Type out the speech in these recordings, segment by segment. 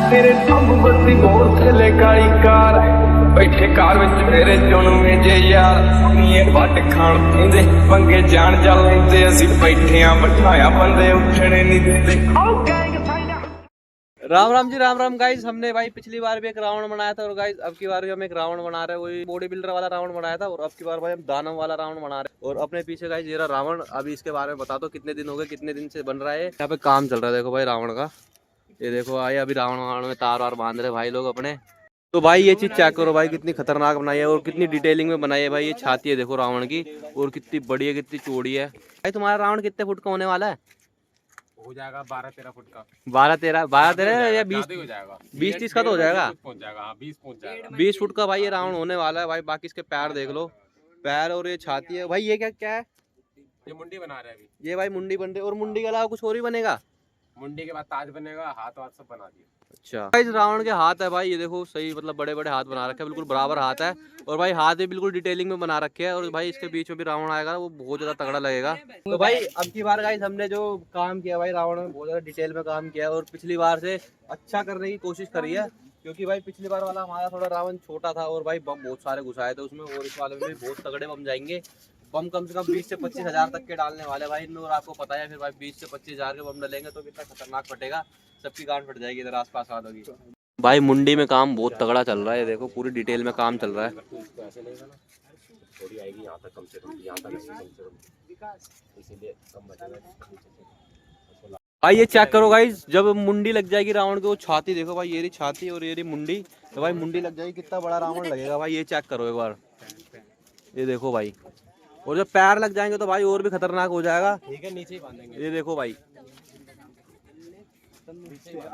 तेरे सब बत्ती बोल थले काली कार बैठे कार विच मेरे जुनमे जे यार नीए वट खान पींदे पंगे जान जा लेंदे असी बैठे आ बिठाया बंदे उठने नहीं देंदे। राम राम जी, राम राम गाइस। हमने भाई पिछली बार भी एक रावण बनाया था और गाइस अब की बार भी हम एक रावण बना रहे हैं। वही बॉडी बिल्डर वाला रावण बनाया था और अब की बार भाई हम दानव वाला रावण बना रहे हैं। और अपने पीछे गाइस ये रहा रावण। अभी इसके बारे में बता दो कितने दिन हो गए, कितने दिन से बन रहा है। यहाँ पे काम चल रहा है, देखो भाई रावण का। ये देखो आए अभी रावण वावण में तार वार बांध रहे भाई लोग अपने। तो भाई ये चीज चेक करो भाई, कितनी खतरनाक बनाई है और कितनी डिटेलिंग में बनाई है भाई। ये छाती है देखो रावण की, और कितनी बड़ी है, कितनी चौड़ी है। भाई तुम्हारा रावण कितने फुट का होने वाला है? हो जाएगा 12-13 फुट का। 12-13 या 20 हो जाएगा, 20-30 का तो हो जाएगा। पहुंच जाएगा, हाँ 20 पहुंच जाएगा। 20 फुट का भाई ये रावण होने वाला है भाई। बाकी इसके पैर देख लो, पैर और ये छाती है भाई। ये क्या क्या है? ये मुंडी बना रहे हैं अभी। ये भाई मुंडी बन रही है, और मुंडी के अलावा कुछ और ही बनेगा? मुंडी के बाद ताज बनेगा, हाथ वाथ सब बना दिए। अच्छा, इस रावण के हाथ है भाई, ये देखो सही, मतलब बड़े बड़े हाथ बना रखे हैं, बिल्कुल बराबर हाथ है। और भाई हाथ भी बिल्कुल डिटेलिंग में बना रखे हैं। और भाई इसके बीच में भी रावण आएगा, वो बहुत ज्यादा तगड़ा लगेगा। तो भाई अब की बार गाइस हमने जो काम किया भाई रावण में, बहुत ज्यादा डिटेल में काम किया है और पिछली बार से अच्छा करने की कोशिश करी है। क्योंकि भाई पिछली बार वाला हमारा थोड़ा रावण छोटा था और भाई बम बहुत सारे घुसाए थे उसमें। और इस वाले में भी बहुत तगड़े बम जाएंगे। बम कम से कम 20 से 25 हजार तक के डालने वाले भाई। और आपको पता है फिर भाई 20 से 25 हजार के बम डालेंगे तो कितना खतरनाक फटेगा, सबकी गांड फट जाएगी इधर आसपास वालों की। भाई मुंडी में काम बहुत तगड़ा चल रहा है, देखो पूरी डिटेल में काम चल रहा है। थोड़ी आएगी यहाँ तक, कम से कम यहाँ तक कम से कम, इसीलिए कम बचेगा। भाई ये चेक करो गाइस, जब मुंडी लग जाएगी रावण की, वो छाती देखो भाई, ये रही छाती और ये रही मुंडी। तो भाई मुंडी लग जाएगी, कितना बड़ा रावण लगेगा भाई। ये चेक करो एक बार, ये देखो भाई। और जब पैर लग जाएंगे तो भाई और भी खतरनाक हो जाएगा। ठीक है, नीचे ही बांधेंगे। ये देखो भाई,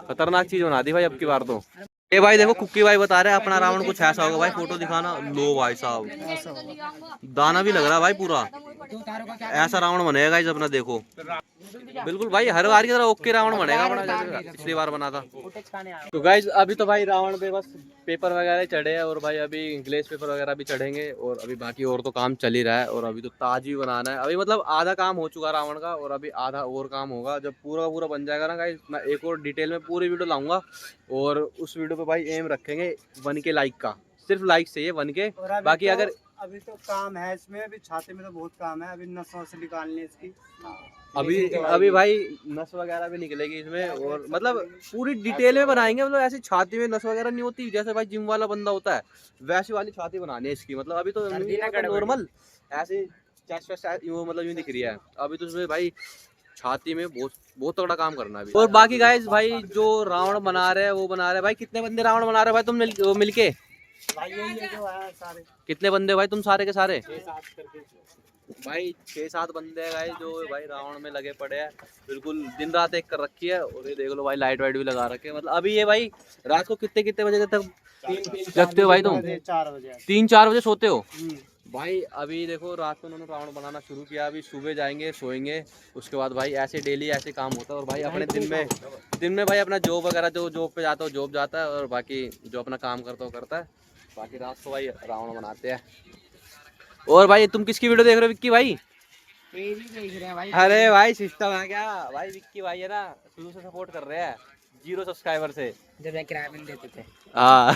खतरनाक चीज बना दी भाई अब की बार तो। ये भाई देखो कुक्की भाई बता रहे हैं अपना रावण कुछ ऐसा होगा भाई, फोटो दिखाना। लो भाई साहब, दाना भी लग रहा है भाई पूरा। ऐसा रावण बनेगा गाइस अपना, देखो बिल्कुल भाई हर बार की तरह ओके रावण बनेगा अपना, जैसे पिछली बार बना था। तो गाइस अभी तो भाई रावण पे बस पेपर वगैरह चढ़े हैं और भाई अभी ग्लेस पेपर वगैरह भी चढ़ेंगे। और अभी बाकी और तो काम चल ही रहा है। और अभी तो ताज भी बनाना है। अभी मतलब आधा काम हो चुका रावण का और अभी आधा और काम होगा। जब पूरा पूरा बन जाएगा ना गाइस, मैं एक और डिटेल में पूरी वीडियो लाऊंगा। और उस वीडियो पे भाई एम रखेंगे 1K लाइक का, सिर्फ लाइक चाहिए 1K। बाकी अगर अभी तो काम है इसमें, अभी छाते में तो बहुत काम है, अभी नसों से निकालनी है इसकी। अभी भाई नस वगैरह भी निकलेगी इसमें। और मतलब पूरी डिटेल में बनाएंगे। मतलब ऐसी छाती में नस वगैरह नहीं होती, जैसे भाई जिम वाला बंदा होता है वैसी वाली छाती बनानी है इसकी। मतलब अभी तो नॉर्मल ऐसे चेस्ट वेस्ट वो मतलब यूं दिख रही है। अभी तो इसमें भाई छाती में बहुत बहुत तगड़ा काम करना है। और बाकी गाइस भाई जो रावण बना रहे हैं वो बना रहे हैं भाई। कितने बंदे रावण बना रहे हैं भाई तुम मिलके? भाई ये जो है सारे कितने बंदे भाई तुम सारे के सारे? भाई 6-7 बंदे हैं गाइस जो भाई रावण में लगे पड़े हैं। बिल्कुल दिन रात एक कर रखी है। और ये देख लो भाई लाइट वाइट भी लगा रखे हैं। मतलब अभी ये भाई रात को कितने कितने बजे तक जगते हो भाई तुम? 4 बजे 3-4 बजे सोते हो भाई? अभी देखो रात को उन्होंने रावण बनाना शुरू किया, अभी सुबह जाएंगे सोएंगे। उसके बाद भाई ऐसे डेली ऐसे काम होता है। और भाई अपने दिन में भाई अपना जॉब वगैरह जो जॉब पे जाता हो जॉब जाता है। और बाकी जो अपना काम करता हो करता है। बाकी रात को भाई रावण बनाते हैं। और भाई तुम किसकी वीडियो देख रहे हो विक्की भाई? देख रहे हैं भाई। अरे भाई सिस्टम है क्या भाई? विक्की भाई है ना शुरू से सपोर्ट कर रहे हैं 0 सब्सक्राइबर से, जब किराया में देते थे। हाँ